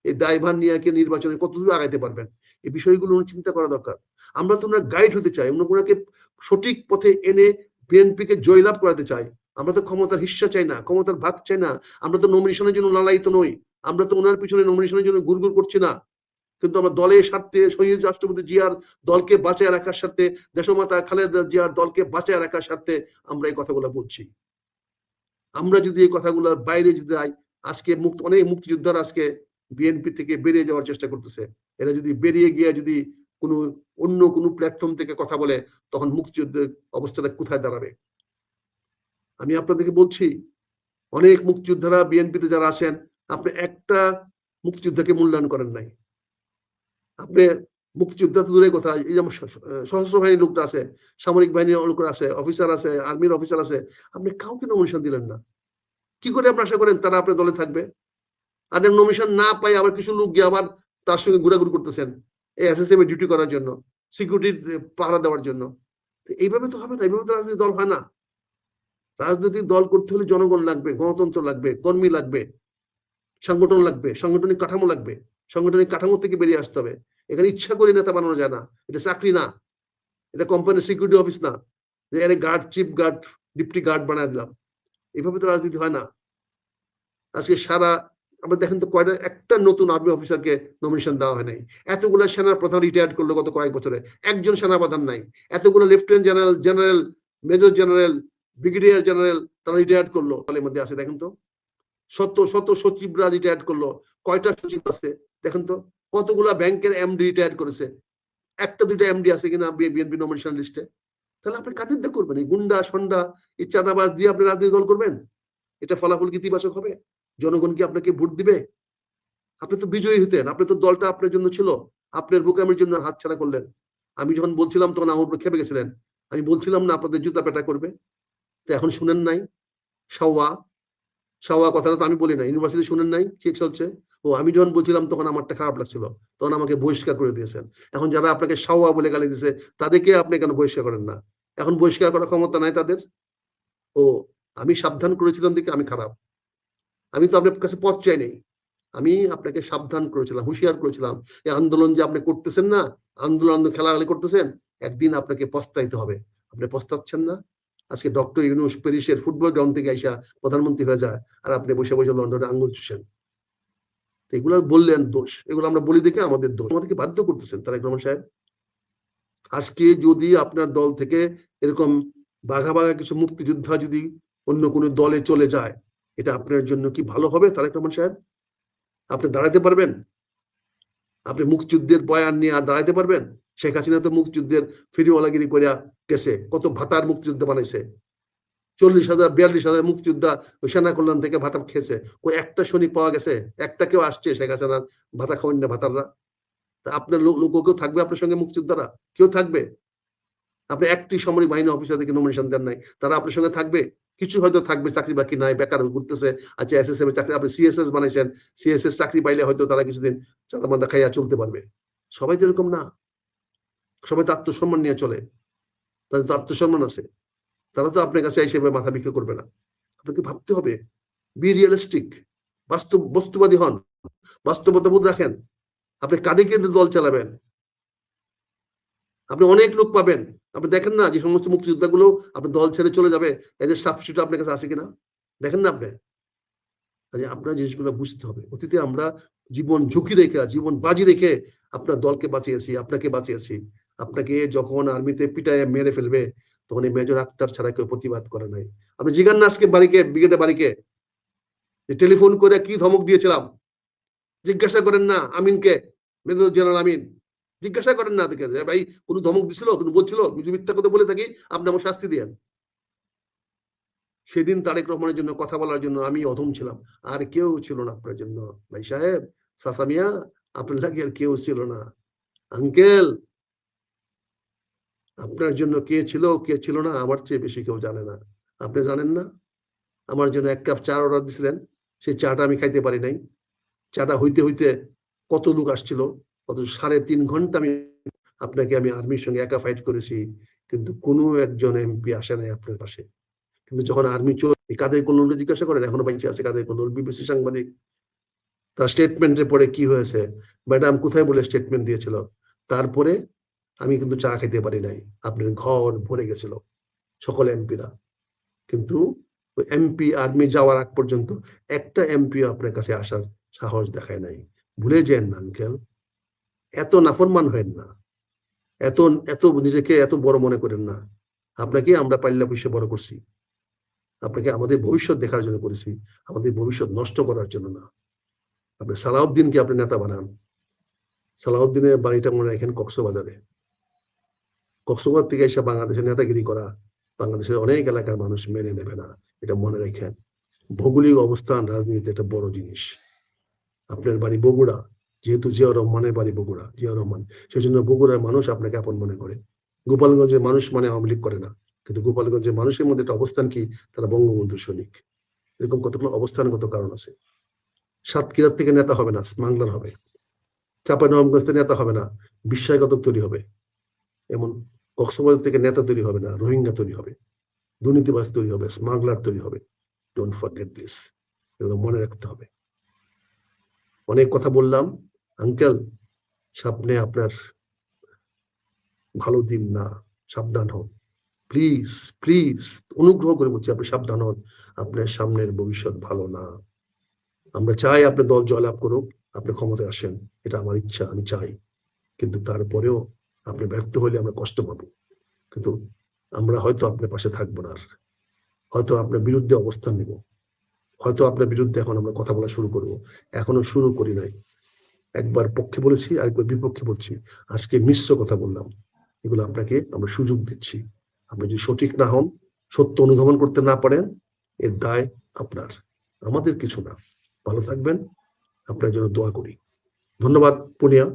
এই দায়ভার নিয়ে কি নির্বাচনে কতদূর আগাইতে পারবেন? এই বিষয়গুলো চিন্তা করা দরকার। আমরা তো ওনার গাইড হতে চাই, ওনাকে সঠিক পথে এনে বিএনপিকে জয়লাভ করাতে চাই। আমরা তো ক্ষমতার হিস্সা চাই না, ক্ষমতার ভাগ চাই না। আমরা তো নমিনেশনের জন্য লালায়িত নই, আমরা তো ওনার পিছনে নমিনেশনের জন্য গুড়গুড় করছি না। কিন্তু আমরা দলের স্বার্থে, শহীদ রাষ্ট্রপতি জিয়ার দলকে বাঁচায় রাখার স্বার্থে, দেশমাতা খালেদা জিয়ার দলকে বাঁচায় রাখার স্বার্থে আমরা এই কথাগুলো বলছি। আমরা যদি এই কথাগুলোর বাইরে যদি যাই, আজকে অনেক মুক্তিযোদ্ধারা আজকে বিএনপি থেকে বেরিয়ে যাওয়ার চেষ্টা করতেছে। এরা যদি বেরিয়ে গিয়ে যদি অন্য কোনো প্ল্যাটফর্ম থেকে কথা বলে, তখন মুক্তিযুদ্ধের অবস্থাটা কোথায় দাঁড়াবে? আমি আপনাদেরকে বলছি, অনেক মুক্তিযোদ্ধারা বিএনপিতে যারা আছেন, আপনি একটা মুক্তিযোদ্ধাকে মূল্যায়ন করেন নাই। আপনি মুক্তিযোদ্ধা তো দূরের কথা, এই যেমন সশস্ত্র বাহিনীর লোকটা আছে, সামরিক বাহিনীর লোকরা আছে, অফিসার আছে, আর্মির অফিসার আছে, আপনি কাউকে নমিনেশন দিলেন না। কি করে আপনি আশা করেন তারা আপনার দলে থাকবে? আর নমিনেশন না পাই আবার কিছু লোক গিয়ে আবার তার সঙ্গে ঘোরাঘুরি করতেছেন এই এসএসএম এ ডিউটি করার জন্য, সিকিউরিটি পাহারা দেওয়ার জন্য। এইভাবে তো হবে না, এইভাবে তো রাজনৈতিক দল হয় না। রাজনৈতিক দল করতে হলে জনগণ লাগবে, গণতন্ত্র লাগবে, কর্মী লাগবে, সংগঠন লাগবে, সাংগঠনিক কাঠামো লাগবে। সাংগঠনিক কাঠামো থেকে বেরিয়ে আসতে হবে। এখানে ইচ্ছা করে নেতা বানানো যায় না, এটা চাকরি না, এটা কোম্পানির সিকিউরিটি অফিস না যে এর guard, chief guard, deputy guard বানায় দিলাম। এইভাবে তো রাজনীতি হয় না। আজকে আমরা দেখেন তো কয়টা একটা নতুন আর্মি অফিসারকে নমিনেশন দেওয়া হয় নাই। এতগুলো সেনার প্রধান রিটায়ার্ড করলো গত কয়েক বছরে, একজন সেনা প্রধান নাই। এতগুলো lieutenant general, general, major general, brigadier general তারা রিটায়ার্ড করলো, দলের মধ্যে আছে দেখেন তো। শত শত সচিবরা রিটায়ার্ড করলো, কয়টা সচিব আছে দেখেন তো। কতগুলা ব্যাংকের এমডি রিটায়ার্ড করেছে, একটা দুইটা এমডি আছে কিনা বিএনপি নমিনেশন লিস্টে? তাহলে আপনি কাদের দিয়ে করবেন? এই গুন্ডা সন্ডা, এই চাঁদাবাজ দিয়ে আপনি রাজনীতি দল করবেন? এটা ফলাফল কি ইতিবাচক হবে? জনগণ কি আপনাকে ভোট দিবে? আপনি তো বিজয়ী হতেন, আপনি তো দলটা আপনার জন্য ছিল, আপনার বোকামের জন্য হাতছাড়া করলেন। আমি যখন বলছিলাম তখন আমার উপর খেপে গেছিলেন। আমি বলছিলাম না আপনাদের জুতা পেটা করবে? তো এখন শুনেন নাই? সাওয়া কথাটা তো আমি বলি না, ইউনিভার্সিটি শুনেন নাই কি চলছে? ও আমি যখন বলছিলাম তখন আমারটা খারাপ লাগছিল, তখন আমাকে বহিষ্কার করে দিয়েছেন। এখন যারা আপনাকে সাওয়া বলে গালি দিয়েছে তাদেরকে আপনি কেন বহিষ্কার করেন না? এখন বহিষ্কার করার ক্ষমতা নাই তাদের? ও আমি সাবধান করেছিলাম দিকে আমি খারাপ? আমি তো আপনার কাছে পথ চাই নাই, আমি আপনাকে সাবধান করেছিলাম, হুঁশিয়ার করেছিলাম, এই আন্দোলন যে আপনি করতেছেন না, আন্দোলন খেলাগালি করতেছেন, একদিন আপনাকে পস্তাইতে হবে। আপনি পস্তাচ্ছেন না। আজকে ডক্টর ইউনূস প্যারিসের ফুটবল গ্রাউন্ড থেকে আইসা প্রধানমন্ত্রী হয়ে যায়, আর আপনি বসে বসে লন্ডনে আঙ্গুল চুষেন। এগুলো বললেন দোষ, এগুলো আমরা বলি দেখে আমাদের দোষ, আমাদেরকে বাধ্য করতেছেন তারেক রহমান সাহেব। আজকে যদি আপনার দল থেকে এরকম বাঘা বাঘা কিছু মুক্তিযোদ্ধা যদি অন্য কোনো দলে চলে যায়, এটা আপনার জন্য কি ভালো হবে তারেক রহমান সাহেব? আপনি দাঁড়াতে পারবেন? আপনি মুক্তিযুদ্ধের বয়ান নিয়ে আর দাঁড়াইতে পারবেন? শেখ হাসিনা তো মুক্তিযুদ্ধের ফিরিওয়ালাগিরি করিয়া গেছে, কত ভাতার মুক্তিযুদ্ধ বানাইছে, 40,000 42,000 মুক্তিযোদ্ধা ওই সেনা কল্যাণ থেকে ভাতা খেয়েছে। ওই একটা সৈনিক পাওয়া গেছে? একটা কেউ আসছে শেখ হাসিনার ভাতা খাওয়ান না ভাতাররা? তা আপনার লোক কেউ থাকবে আপনার সঙ্গে মুক্তিযোদ্ধারা? কেউ থাকবে? আপনি একটি সামরিক বাহিনী অফিসারদেরকে নমিনেশন দেন নাই, তারা আপনার সঙ্গে থাকবে? কিছু হয়তো থাকবে, চাকরি বাকরি নাই, বেকার ঘুরতেছে। আচ্ছা, এসএসএফ চাকরি, আপনি সিএসএস বানাইছেন, সিএসএস চাকরি পাইলে হয়তো তারা কিছুদিন চাঁদা মাদা খাইয়া চলতে পারবে। সবাই তো এরকম না, সবাই তো আত্মসম্মান নিয়ে চলে, তাদের তো আত্মসম্মান আছে, তারা তো আপনার কাছে হিসেবে মাথা বিক্রি করবে না। আপনাকে ভাবতে হবে, বি রিয়েলিস্টিক, বস্তুবাদী হন, বাস্তবতাবোধ রাখেন। আপনি কাঁধে কেন্দ্রে দল চালাবেন, আপনি অনেক লোক পাবেন। আপনি দেখেন না যে সমস্ত মুক্তিযোদ্ধাগুলো আপনি দল ছেড়ে চলে যাবে, এদের সাবস্টিটিউট আপনার কাছে আছে কিনা দেখেন না আপনি। আপনার জিনিসগুলো বুঝতে হবে। অতীতে আমরা জীবন ঝুঁকি রেখে, জীবন বাজি রেখে আপনার দলকে বাঁচিয়েছি, আপনাকে বাঁচিয়েছি। আপনাকে যখন আর্মিতে পিটায় মেরে ফেলবে, তখন এই মেজর আক্তার ছাড়া কেউ প্রতিবাদ করে নাই। আপনি জিজ্ঞান না আজকে বাড়িকে, ব্রিগেডে বাড়িকে টেলিফোন করে কি ধমক দিয়েছিলাম, জিজ্ঞাসা করেন না আমিনকে, মেজর জেনারেল আমিন, জিজ্ঞাসা করেন না দেখে ভাই কোনো ধমক দিছিল, কোনো বলছিল, কিছু মিথ্যা কথা বলে থাকি, আপনি আমার শাস্তি দেন। সেদিন তারেক রহমানের জন্য কথা বলার জন্য আমি অধম ছিলাম, আর কেউ ছিল না আপনার জন্য। ভাই সাহেব, সাসামিয়া, আপনার লাগে আর কেউ ছিল না। আঙ্কেল, আপনার জন্য কে ছিল না আমার চেয়ে বেশি কেউ জানে না। আপনি জানেন না? আমার জন্য 1 কাপ চা অর্ডার দিছিলেন, সেই চাটা আমি খাইতে পারি নাই। চাটা হইতে হইতে কত লোক আসছিল, কত 3.5 ঘন্টা আমি আর্মির সঙ্গে একা ফাইট করেছি, কিন্তু কোনো একজন এমপি আসে নাই আপনার পাশে। কিন্তু যখন আর্মি চলে, কাদের কল্লোল জিজ্ঞাসা করেন, এখনো বেঁচে আছে কাদের কল্লোল, বিবিসি সাংবাদিক, তার স্টেটমেন্টের পরে কি হয়েছে, ম্যাডাম কোথায় বলে স্টেটমেন্ট দিয়েছিল, তারপরে আমি কিন্তু চা খেতে পারি নাই। আপনার ঘর ভরে গেছিল সকল এমপিরা, কিন্তু এমপি আর্মি যাওয়ার আগ পর্যন্ত একটা এমপি আপনার কাছে আসার সাহস দেখায় নাই। ভুলে যান না আঙ্কেল, এত নাফরমান হয়েন না, এত এত নিজেকে এত বড় মনে করেন না। আপনাকে আমরা পাল্লা পুষে বড় করছি, আপনাকে আমাদের ভবিষ্যৎ দেখার জন্য করেছি, আমাদের ভবিষ্যৎ নষ্ট করার জন্য না। আপনি সালাউদ্দিনকে আপনি নেতা বানান, সালাউদ্দিনের বাড়িটা মনে রাখেন কক্সবাজারে। কক্সবাজার থেকে এসে বাংলাদেশের নেতাগিরি করা বাংলাদেশের অনেক এলাকার মানুষ মেনে নেবে না, এটা মনে রাখেন। ভৌগোলিক অবস্থান রাজনীতিতে একটা বড় জিনিস। আপনার বাড়ি বগুড়া, যেহেতু জিয়াউর রহমানের বাড়ি বগুড়া, জিয়াউর রহমান, সেই জন্য বগুড়ার মানুষ আপনাকে আপন মনে করে। গোপালগঞ্জের মানুষ মানে আওয়ামী লীগ করে না, কিন্তু গোপালগঞ্জের মানুষের মধ্যে একটা অবস্থান কি, তারা বঙ্গবন্ধু সৈনিক। এরকম কতগুলো অবস্থানগত কারণ আছে। সাতক্ষীরার থেকে নেতা হবে না, স্মাগলার হবে। চাঁপাইনবাবগঞ্জ থেকে নেতা হবে না, বিশ্বায়ঘাতক তৈরি হবে। এমন কক্সবাজার থেকে নেতা তৈরি হবে না, রোহিঙ্গা তৈরি হবে, দুর্নীতিবাজ তৈরি হবে, স্মাগলার তৈরি হবে। ডোন্ট ফরগেট দিস, এগুলো মনে রাখতে হবে। অনেক কথা বললাম আঙ্কেল, সামনে আপনার ভালো দিন না, সাবধান হন প্লিজ, প্লিজ, অনুগ্রহ করে বলছি, আপনি সাবধান হন, আপনার সামনের ভবিষ্যৎ ভালো না। আমরা চাই আপনার দল জয়লাভ করুক, আপনি ক্ষমতায় আসেন, এটা আমার ইচ্ছা, আমি চাই। কিন্তু তারপরেও আপনি ব্যর্থ হলে আমরা কষ্ট পাবো, কিন্তু আমরা হয়তো আপনার পাশে থাকবো না, হয়তো আপনার বিরুদ্ধে অবস্থান নেব, হয়তো আপনার বিরুদ্ধে এখন আমরা কথা বলা শুরু করব। এখনো শুরু করি নাই, একবার পক্ষে বলেছি, আরেকবার বিপক্ষে বলছি, আজকে মিশ্র কথা বললাম। এগুলো আপনাকে আমরা সুযোগ দিচ্ছি। আপনি যদি সঠিক না হন, সত্য অনুধাবন করতে না পারেন, এর দায় আপনার, আমাদের কিছু না। ভালো থাকবেন, আপনার জন্য দোয়া করি। ধন্যবাদ পুনিয়া,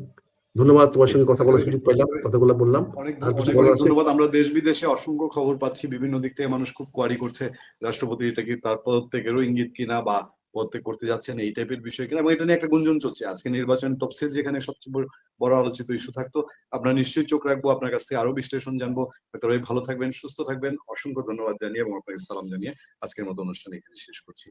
ধন্যবাদ, তোমার সঙ্গে কথা বলার সুযোগ পাইলাম, কথাগুলো বললাম। আর কিছু বলার আছে? ধন্যবাদ। আমরা দেশ বিদেশে অসংখ্য খবর পাচ্ছি, বিভিন্ন দিক থেকে মানুষ খুব কোয়ারি করছে রাষ্ট্রপতি এটা কি তার পদত্যাগেরও ইঙ্গিত কিনা, বা পদত্যাগ করতে যাচ্ছেন এই টাইপের বিষয় কিনা, এবং এটা নিয়ে একটা গুঞ্জন চলছে। আজকে নির্বাচন তফসিল যেখানে সবচেয়ে বড় আলোচিত ইস্যু থাকতো, আমরা নিশ্চয়ই চোখ রাখবো, আপনার কাছ থেকে আরো বিশ্লেষণ জানবো। ডাক্তার ভালো থাকবেন, সুস্থ থাকবেন, অসংখ্য ধন্যবাদ জানিয়ে এবং আপনাকে সালাম জানিয়ে আজকের মতো অনুষ্ঠান এখানে শেষ করছি।